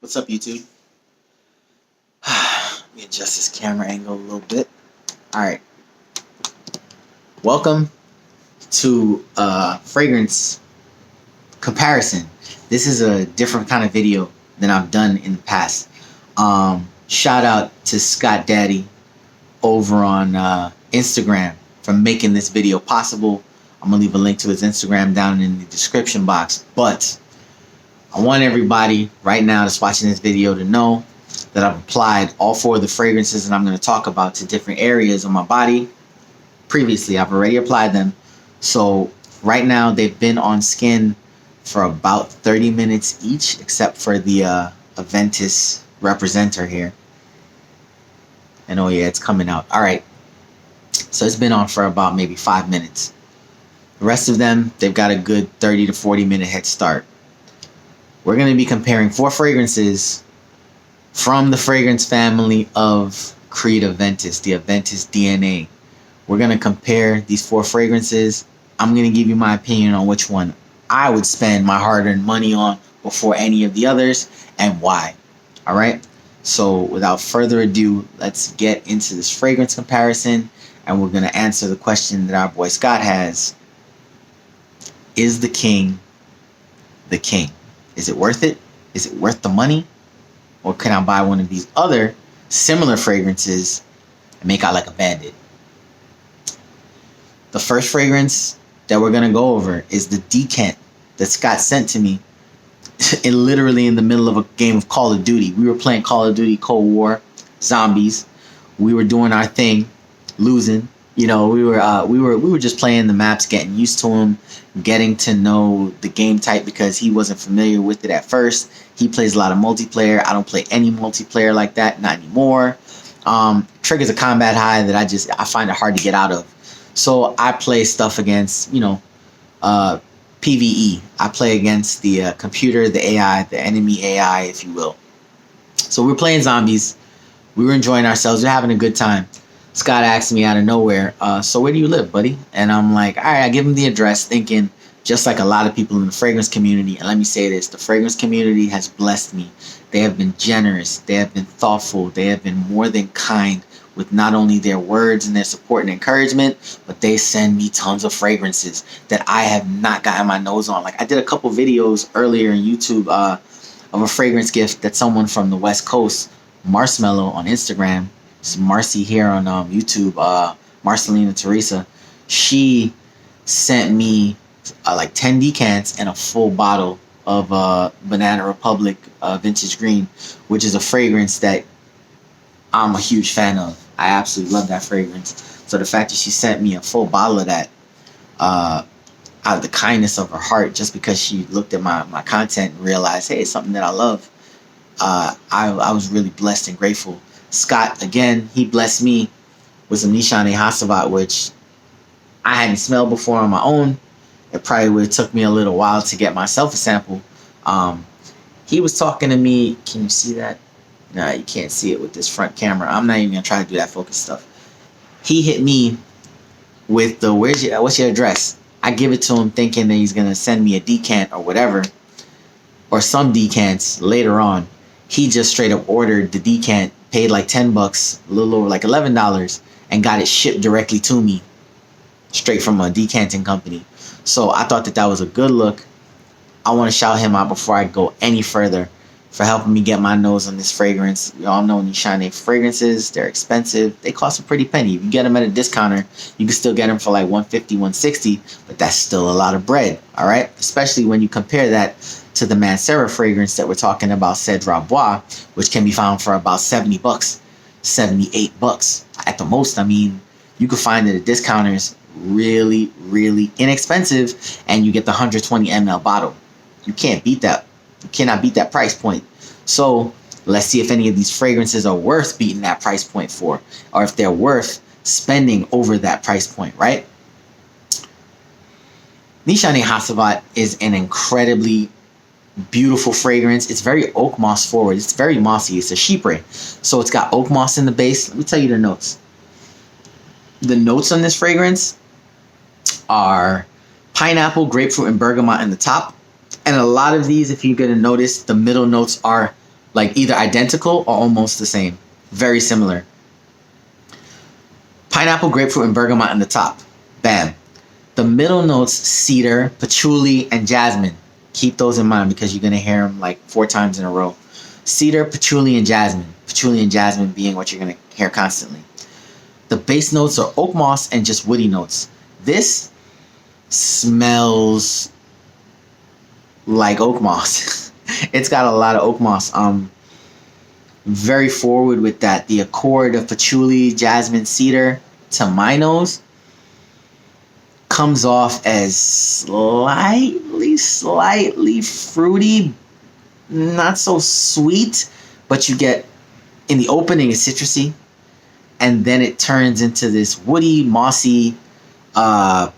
What's up, YouTube? Let me adjust this camera angle a little bit. Alright. Welcome to fragrance comparison. This is a different kind of video than I've done in the past. Shout out to Scott Daddy over on Instagram for making this video possible. I'm going to leave a link to his Instagram down in the description box. But I want everybody right now that's watching this video to know that I've applied all four of the fragrances that I'm going to talk about to different areas of my body. Previously, I've already applied them. So right now, they've been on skin for about 30 minutes each, except for the AVENTUS representer here. And oh yeah, it's coming out. All right. So it's been on for about maybe 5 minutes. The rest of them, they've got a good 30 to 40 minute head start. We're going to be comparing four fragrances from the fragrance family of Creed AVENTUS, the AVENTUS DNA. We're going to compare these four fragrances. I'm going to give you my opinion on which one I would spend my hard-earned money on before any of the others and why. All right? So without further ado, let's get into this fragrance comparison, and we're going to answer the question that our boy Scott has. Is the king the king? Is it worth it? Is it worth the money? Or can I buy one of these other similar fragrances and make out like a bandit? The first fragrance that we're going to go over is the decant that Scott sent to me literally in the middle of a game of Call of Duty. We were playing Call of Duty Cold War, zombies. We were doing our thing, losing. You know, we were just playing the maps, getting used to them, getting to know the game type because he wasn't familiar with it at first. He plays a lot of multiplayer. I don't play any multiplayer like that, not anymore. Triggers a combat high that I find it hard to get out of. So I play stuff against, PvE. I play against the computer, the AI, the enemy AI, if you will. So we're playing zombies. We were enjoying ourselves. We're having a good time. Scott asked me out of nowhere, so where do you live, buddy? And I'm like, all right, I give him the address thinking, just like a lot of people in the fragrance community, and let me say this, the fragrance community has blessed me. They have been generous. They have been thoughtful. They have been more than kind with not only their words and their support and encouragement, but they send me tons of fragrances that I have not gotten my nose on. Like I did a couple videos earlier in YouTube of a fragrance gift that someone from the West Coast, Marshmallow on Instagram, it's Marcy here on YouTube, Marcelina Teresa, she sent me like 10 decants and a full bottle of Banana Republic Vintage Green, which is a fragrance that I'm a huge fan of. I absolutely love that fragrance. So the fact that she sent me a full bottle of that out of the kindness of her heart, just because she looked at my content and realized, hey, it's something that I love, I was really blessed and grateful. Scott, again, he blessed me with some Nishane Hacivat, which I hadn't smelled before on my own. It probably would have took me a little while to get myself a sample. He was talking to me. Can you see that? No, you can't see it with this front camera. I'm not even going to try to do that focus stuff. He hit me with the, what's your address? I give it to him thinking that he's going to send me a decant or whatever, or some decants later on. He just straight up ordered the decant, paid like $10, a little over like $11, and got it shipped directly to me, straight from a decanting company. So I thought that was a good look. I want to shout him out before I go any further for helping me get my nose on this fragrance. You all know Nishane fragrances, they're expensive. They cost a pretty penny. If you get them at a discounter, you can still get them for like $150, $160, but that's still a lot of bread, all right? Especially when you compare that to the MANCERA fragrance that we're talking about, CEDRAT Bois, which can be found for about $70, $78 at the most. I mean, you can find it at discounters really, really inexpensive, and you get the 120 ml bottle. You can't beat that. You cannot beat that price point. So let's see if any of these fragrances are worth beating that price point for, or if they're worth spending over that price point, right? Nishane Hacivat is an incredibly beautiful fragrance. It's very oak moss forward. It's very mossy. It's a chypre. So it's got oak moss in the base. Let me tell you the notes. The notes on this fragrance are pineapple, grapefruit, and bergamot in the top. And a lot of these, if you're going to notice, the middle notes are Like either identical or almost the same. Very similar. Pineapple, grapefruit, and bergamot in the top. Bam. The middle notes, cedar, patchouli, and jasmine. Keep those in mind because you're going to hear them like 4 times in a row. Cedar, patchouli, and jasmine. Patchouli and jasmine being what you're going to hear constantly. The base notes are oak moss and just woody notes. This smells like oak moss. It's got a lot of oak moss. Very forward with that. The accord of patchouli, jasmine, cedar, to my nose, comes off as slightly fruity, not so sweet, but you get, in the opening, it's citrusy, and then it turns into this woody, mossy, yeah,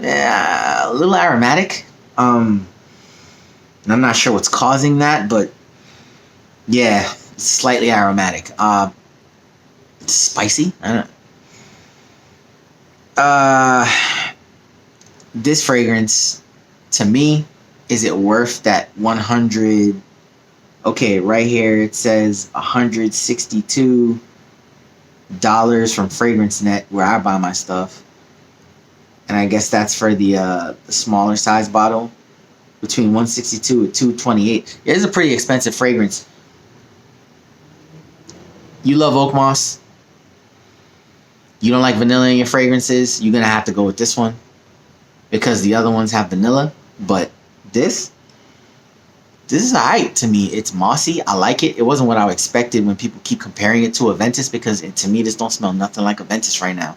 a little aromatic. And I'm not sure what's causing that, but yeah, slightly aromatic. It's spicy. I don't know. This fragrance, to me, is it worth that 100? Okay, right here it says $162 from Fragrance Net, where I buy my stuff, and I guess that's for the smaller size bottle, between 162 and 228. It is a pretty expensive fragrance. You love oak moss. You don't like vanilla in your fragrances. You're gonna have to go with this one because the other ones have vanilla. But this is alright to me. It's mossy. I like it. It wasn't what I expected when people keep comparing it to AVENTUS, because to me this don't smell nothing like AVENTUS right now.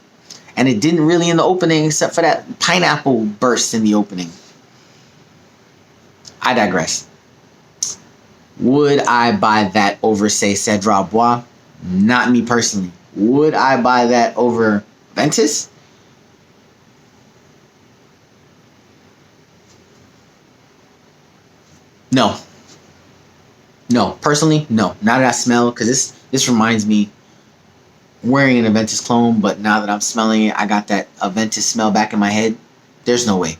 And it didn't really in the opening, except for that pineapple burst in the opening. I digress. Would I buy that over, say, CEDRAT Bois? Not me personally. Would I buy that over AVENTUS? No. No. Personally, no. Now that I smell, because this reminds me wearing an AVENTUS clone, but now that I'm smelling it, I got that AVENTUS smell back in my head. There's no way.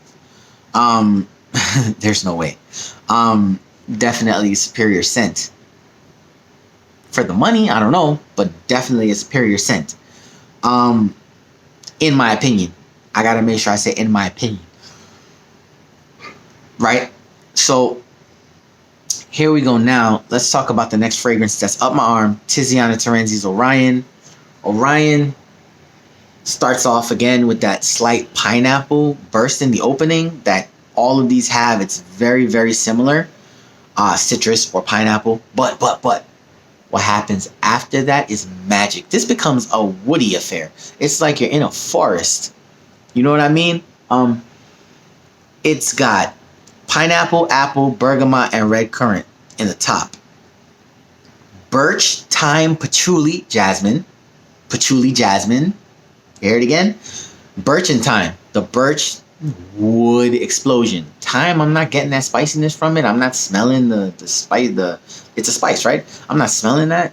There's no way. Definitely a superior scent. For the money, I don't know, but definitely a superior scent. In my opinion. I gotta make sure I say in my opinion. Right? So, here we go now. Let's talk about the next fragrance that's up my arm. TIZIANA Terenzi's Orion. Orion starts off again with that slight pineapple burst in the opening that all of these have. It's very, very similar. Citrus or pineapple. But what happens after that is magic. This becomes a woody affair. It's like you're in a forest. You know what I mean? It's got pineapple, apple, bergamot, and red currant in the top. Birch, thyme, patchouli, jasmine. Patchouli, jasmine. Hear it again? Birch and thyme. The birch wood explosion. Thyme, I'm not getting that spiciness from it. I'm not smelling the spice. It's a spice, right? I'm not smelling that.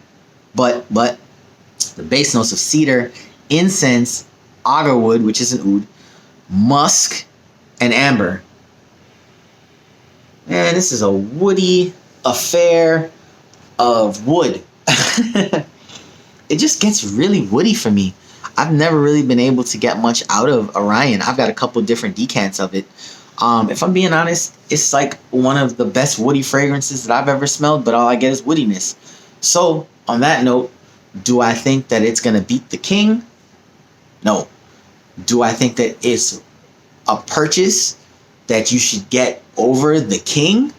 But the base notes of cedar, incense, agarwood, which is an oud, musk, and amber. Man, this is a woody affair of wood. It just gets really woody for me. I've never really been able to get much out of Orion. I've got a couple different decants of it. If I'm being honest, it's like one of the best woody fragrances that I've ever smelled, but all I get is woodiness. So, on that note, do I think that it's going to beat the king? No. Do I think that it's a purchase that you should get over the king?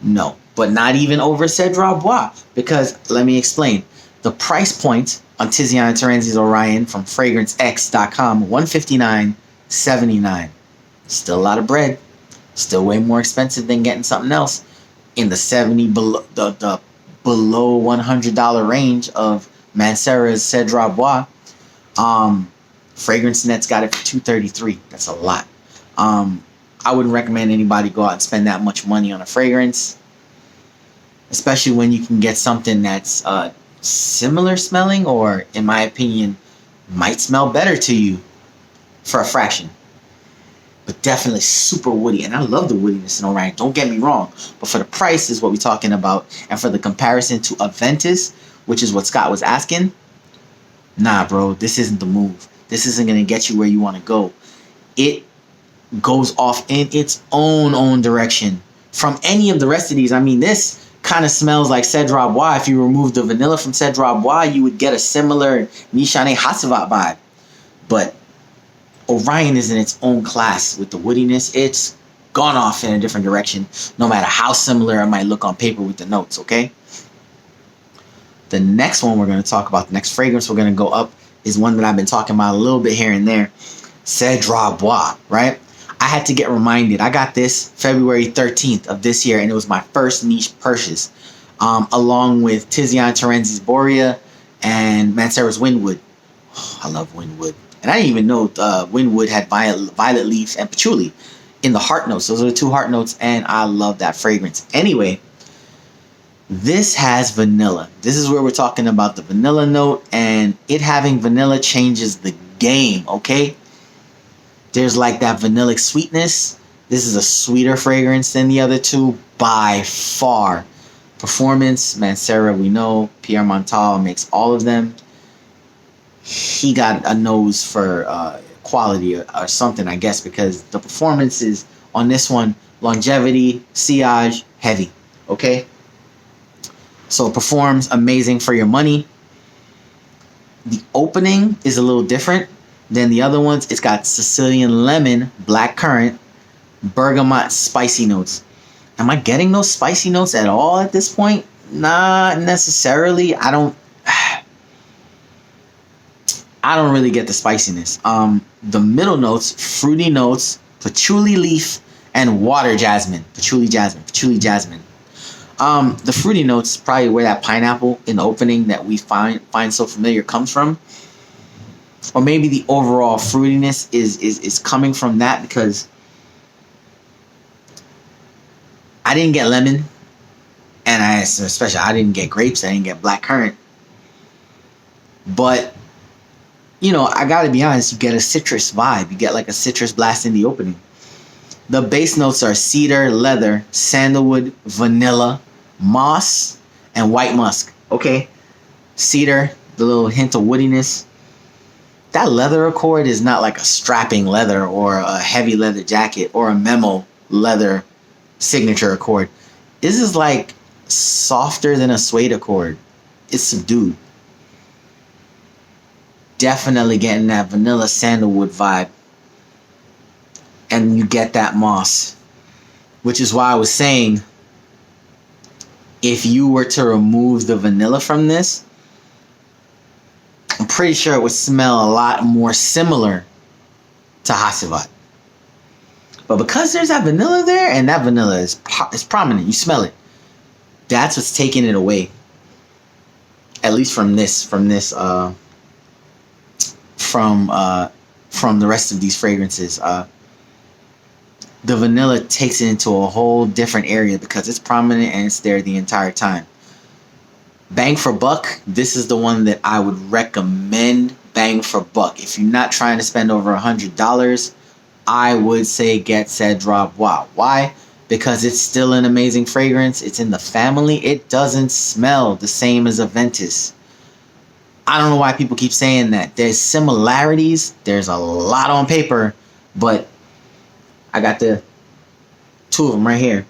No. But not even over CEDRAT Bois. Because, let me explain. The price point on TIZIANA Terenzi's Orion from FragranceX.com, $159.79. Still a lot of bread. Still way more expensive than getting something else in the the below $100 range of MANCERA's CEDRAT Bois. Fragrance Net's got it for $233. That's a lot. I wouldn't recommend anybody go out and spend that much money on a fragrance, especially when you can get something that's similar smelling, or in my opinion might smell better to you for a fraction. but definitely super woody. And I love the woodiness in Orion, don't get me wrong. But for the price is what we're talking about. And for the comparison to AVENTUS, which is what Scott was asking, nah, bro, this isn't the move. This isn't going to get you where you want to go. It goes off in its own direction from any of the rest of these. I mean, this kind of smells like CEDRAT By. If you remove the vanilla from CEDRAT By, you would get a similar Nishane Hacivat vibe. But Orion is in its own class with the woodiness. It's gone off in a different direction, no matter how similar it might look on paper with the notes, okay? The next one we're going to talk about, the next fragrance we're going to go up, is one that I've been talking about a little bit here and there. CEDRAT By, right? I had to get reminded. I got this February 13th of this year, and it was my first niche purchase, along with TIZIANA Terenzi's Borea and MANCERA's Windwood. Oh, I love Windwood. And I didn't even know Windwood had violet leaf and patchouli in the heart notes. Those are the 2 heart notes, and I love that fragrance. Anyway, this has vanilla. This is where we're talking about the vanilla note, and it having vanilla changes the game, okay? There's like that vanillic sweetness. This is a sweeter fragrance than the other 2 by far. Performance, MANCERA, we know. Pierre Montal makes all of them. He got a nose for quality or something, I guess, because the performance is on this one, longevity, sillage, heavy, okay? So it performs amazing for your money. The opening is a little different than the other ones. It's got Sicilian lemon, black currant, bergamot, spicy notes. Am I getting those spicy notes at all at this point? Not necessarily. I don't really get the spiciness. The middle notes, fruity notes, patchouli leaf, and water jasmine. Patchouli jasmine. The fruity notes, probably where that pineapple in the opening that we find so familiar comes from. Or maybe the overall fruitiness is coming from that, because I didn't get lemon, and I didn't get grapes, I didn't get black currant. But, you know, I gotta be honest, you get a citrus vibe. You get like a citrus blast in the opening. The base notes are cedar, leather, sandalwood, vanilla, moss, and white musk. Okay? Cedar, the little hint of woodiness. That leather accord is not like a strapping leather or a heavy leather jacket or a memo leather signature accord. This is like softer than a suede accord. It's subdued. Definitely getting that vanilla sandalwood vibe. And you get that moss. Which is why I was saying, if you were to remove the vanilla from this, I'm pretty sure it would smell a lot more similar to Hacivat. But because there's that vanilla there, and that vanilla is prominent, you smell it. That's what's taking it away. At least from the rest of these fragrances. The vanilla takes it into a whole different area because it's prominent and it's there the entire time. Bang for buck, this is the one that I would recommend. Bang for buck. If you're not trying to spend over $100, I would say get CEDRAT By. Why? Because it's still an amazing fragrance. It's in the family. It doesn't smell the same as AVENTUS. I don't know why people keep saying that. There's similarities. There's a lot on paper, but I got the 2 of them right here,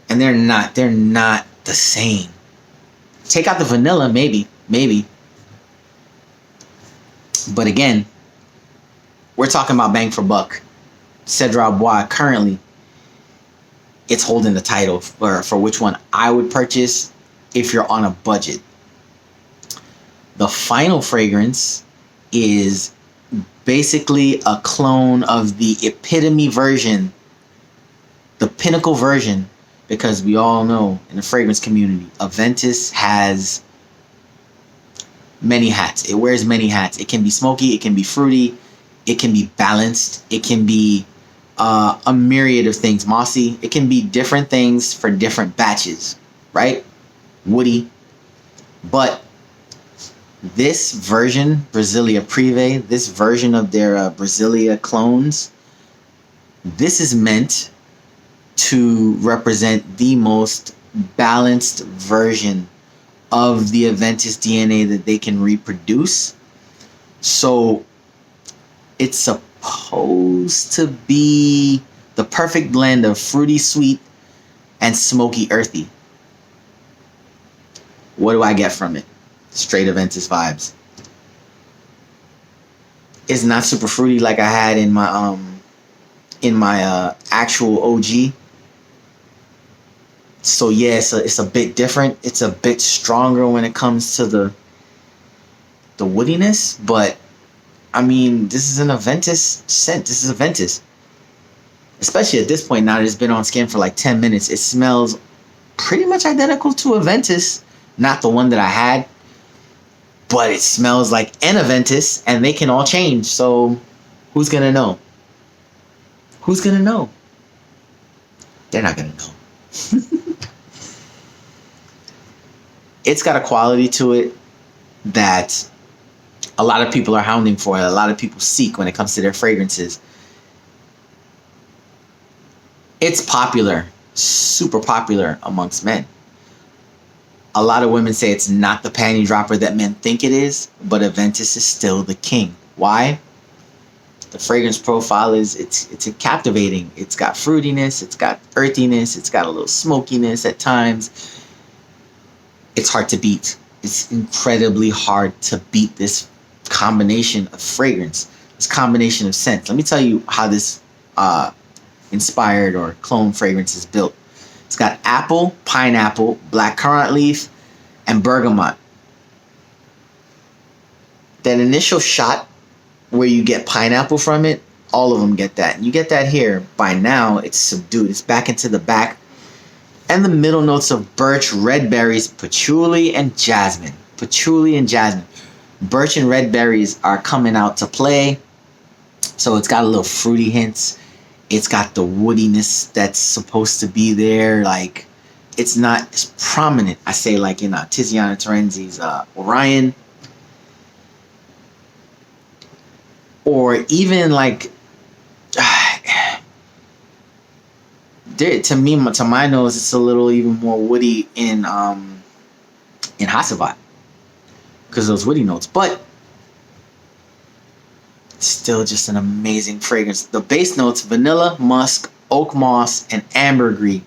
and they're not the same. Take out the vanilla, maybe. But again, we're talking about bang for buck. CEDRAT By currently, it's holding the title for which one I would purchase if you're on a budget. The final fragrance is basically a clone of the epitome version, the pinnacle version, because we all know in the fragrance community, AVENTUS has many hats. It wears many hats. It can be smoky, it can be fruity, it can be balanced, it can be a myriad of things. Mossy, it can be different things for different batches, right? Woody. But this version, Brasilia Privé, this version of their Brasilia clones, This is meant to represent the most balanced version of the Aventus DNA that they can reproduce. So it's supposed to be the perfect blend of fruity sweet and smoky earthy. What do I get from it? Straight Aventus vibes. It's not super fruity like I had in my actual OG. So yeah, it's a bit different. It's a bit stronger when it comes to the woodiness, but I mean, this is an Aventus scent. This is Aventus. Especially at this point now that it's been on skin for like 10 minutes. It smells pretty much identical to Aventus. Not the one that I had. But it smells like an Aventus, and they can all change. So who's going to know? Who's going to know? They're not going to know. It's got a quality to it that a lot of people are hounding for. A lot of people seek when it comes to their fragrances. It's popular, super popular amongst men. A lot of women say it's not the panty dropper that men think it is, but Aventus is still the king. Why? The fragrance profile is it's captivating. It's got fruitiness, it's got earthiness, it's got a little smokiness at times. It's hard to beat. It's incredibly hard to beat this combination of fragrance, this combination of scents. Let me tell you how this inspired or clone fragrance is built. It's got apple, pineapple, blackcurrant leaf, and bergamot. That initial shot where you get pineapple from it, all of them get that. And you get that here. By now, it's subdued. It's back into the back. And the middle notes of birch, red berries, patchouli, and jasmine. Patchouli and jasmine. Birch and red berries are coming out to play. So it's got a little fruity hints. It's got the woodiness that's supposed to be there. Like, it's not as prominent, I say, like in TIZIANA TERENZI's Orion. Or even like, to me, to my nose, it's a little even more woody in Hacivat because of those woody notes. But it's still just an amazing fragrance. The base notes: vanilla, musk, oak moss, and ambergris.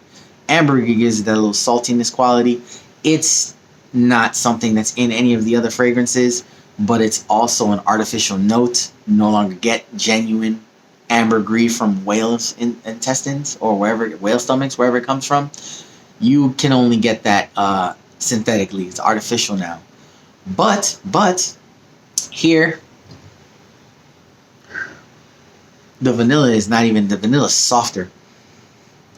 Ambergris gives it that little saltiness quality. It's not something that's in any of the other fragrances, but it's also an artificial note. You no longer get genuine ambergris from whales' intestines or wherever, whale stomachs, wherever it comes from. You can only get that synthetically. It's artificial now. But here, the vanilla is not even, the vanilla is softer.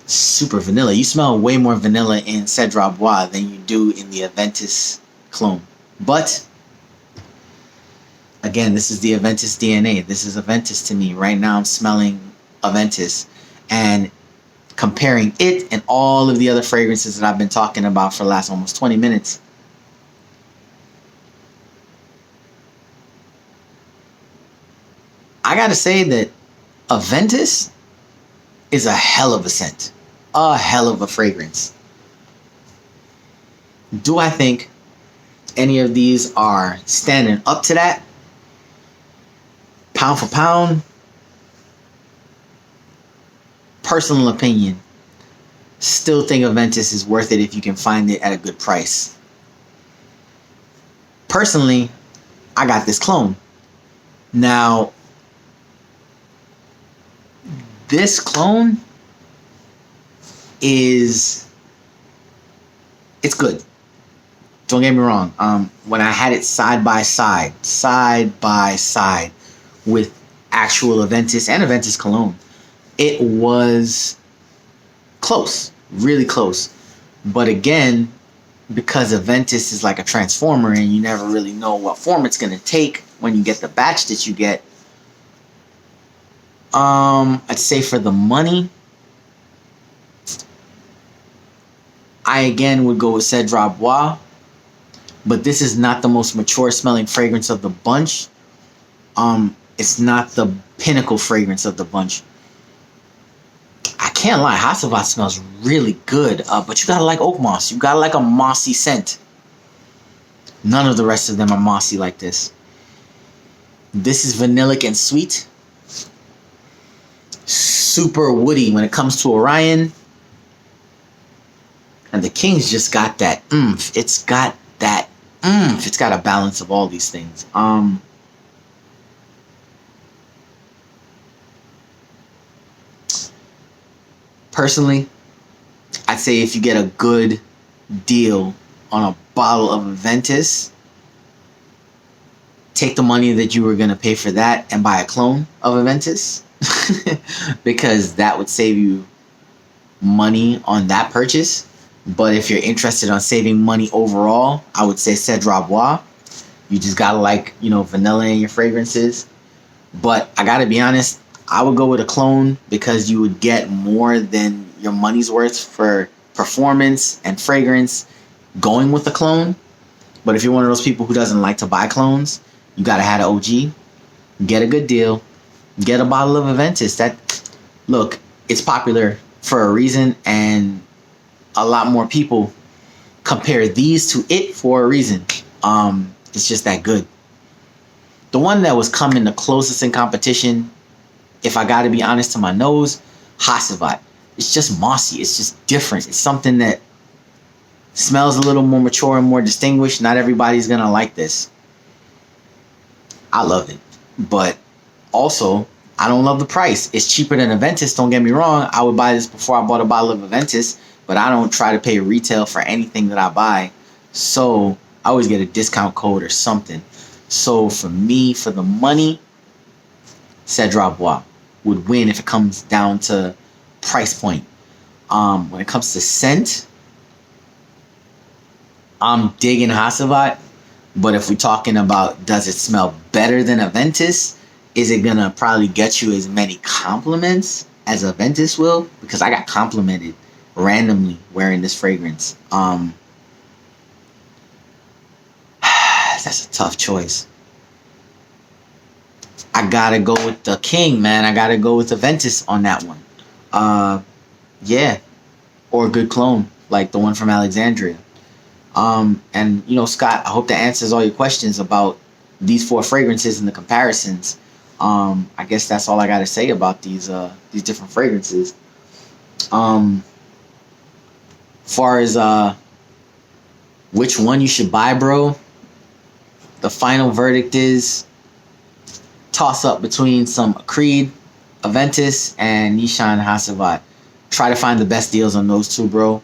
Super vanilla. You smell way more vanilla in CEDRAT Bois than you do in the Aventus clone. But again, this is the Aventus DNA. This is Aventus to me. Right now I'm smelling Aventus and comparing it and all of the other fragrances that I've been talking about for the last almost 20 minutes. I gotta say that Aventus is a hell of a scent. A hell of a fragrance. Do I think any of these are standing up to that? Pound for pound, personal opinion, still think Aventus is worth it if you can find it at a good price. Personally, I got this clone. Now, this clone it's good. Don't get me wrong. When I had it side by side with actual Aventus and Aventus cologne, it was close, really close. But again, because Aventus is like a transformer and you never really know what form it's going to take when you get the batch that you get, I'd say for the money, I again would go with CEDRAT Bois, but this is not the most mature smelling fragrance of the bunch. It's not the pinnacle fragrance of the bunch. can't lie, Hacivat smells really good, but you gotta like oak moss. You gotta like a mossy scent. None of the rest of them are mossy like this. This is vanillic and sweet. Super woody when it comes to Orion. And the King's just got that oomph. It's got that oomph. It's got a balance of all these things. Personally, I'd say if you get a good deal on a bottle of AVENTUS, take the money that you were going to pay for that and buy a clone of AVENTUS. Because that would save you money on that purchase. But if you're interested on saving money overall, I would say CEDRAT. You just gotta like, vanilla in your fragrances. But I gotta be honest, I would go with a clone because you would get more than your money's worth for performance and fragrance going with the clone. But if you're one of those people who doesn't like to buy clones, you gotta have an OG, get a good deal, get a bottle of AVENTUS. Look, it's popular for a reason, and a lot more people compare these to it for a reason. It's just that good. The one that was coming the closest in competition, if I gotta be honest to my nose, Hacivat. It's just mossy. It's just different. It's something that smells a little more mature and more distinguished. Not everybody's gonna like this. I love it. But also, I don't love the price. It's cheaper than AVENTUS, don't get me wrong. I would buy this before I bought a bottle of AVENTUS, but I don't try to pay retail for anything that I buy. So I always get a discount code or something. So for me, for the money, CEDRAT would win if it comes down to price point. When it comes to scent, I'm digging Hacivat. But if we're talking about does it smell better than AVENTUS, is it gonna probably get you as many compliments as AVENTUS will? Because I got complimented randomly wearing this fragrance. That's a tough choice. I gotta go with the King, man. I gotta go with AVENTUS on that one. Yeah, or a good clone like the one from Alexandria. And Scott, I hope that answers all your questions about these 4 fragrances and the comparisons. I guess that's all I gotta say about these different fragrances. Far as which one you should buy, bro, the final verdict is toss up between some Creed, AVENTUS, and Nishane Hacivat. Try to find the best deals on those 2, bro.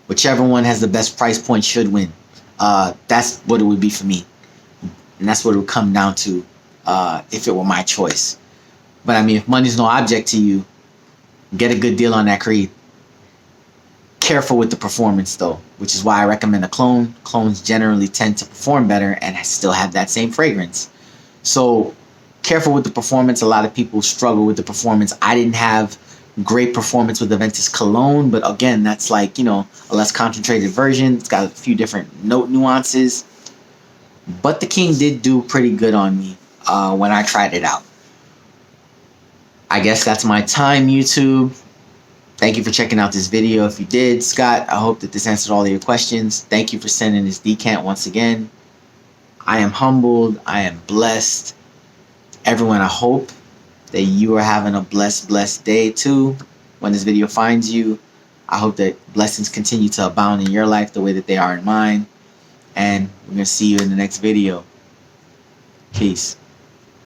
Whichever one has the best price point should win. That's what it would be for me. And that's what it would come down to if it were my choice. But I mean, if money's no object to you, get a good deal on that Creed. Careful with the performance though, which is why I recommend a clone. Clones generally tend to perform better and still have that same fragrance. So careful with the performance. A lot of people struggle with the performance. I didn't have great performance with AVENTUS cologne, but again, that's like, a less concentrated version. It's got a few different note nuances. But the King did do pretty good on me when I tried it out. I guess that's my time, YouTube. Thank you for checking out this video. If you did, Scott, I hope that this answered all of your questions. Thank you for sending this decant once again. I am humbled. I am blessed. Everyone, I hope that you are having a blessed day too when this video finds you. I hope that blessings continue to abound in your life the way that they are in mine. And we're going to see you in the next video. Peace.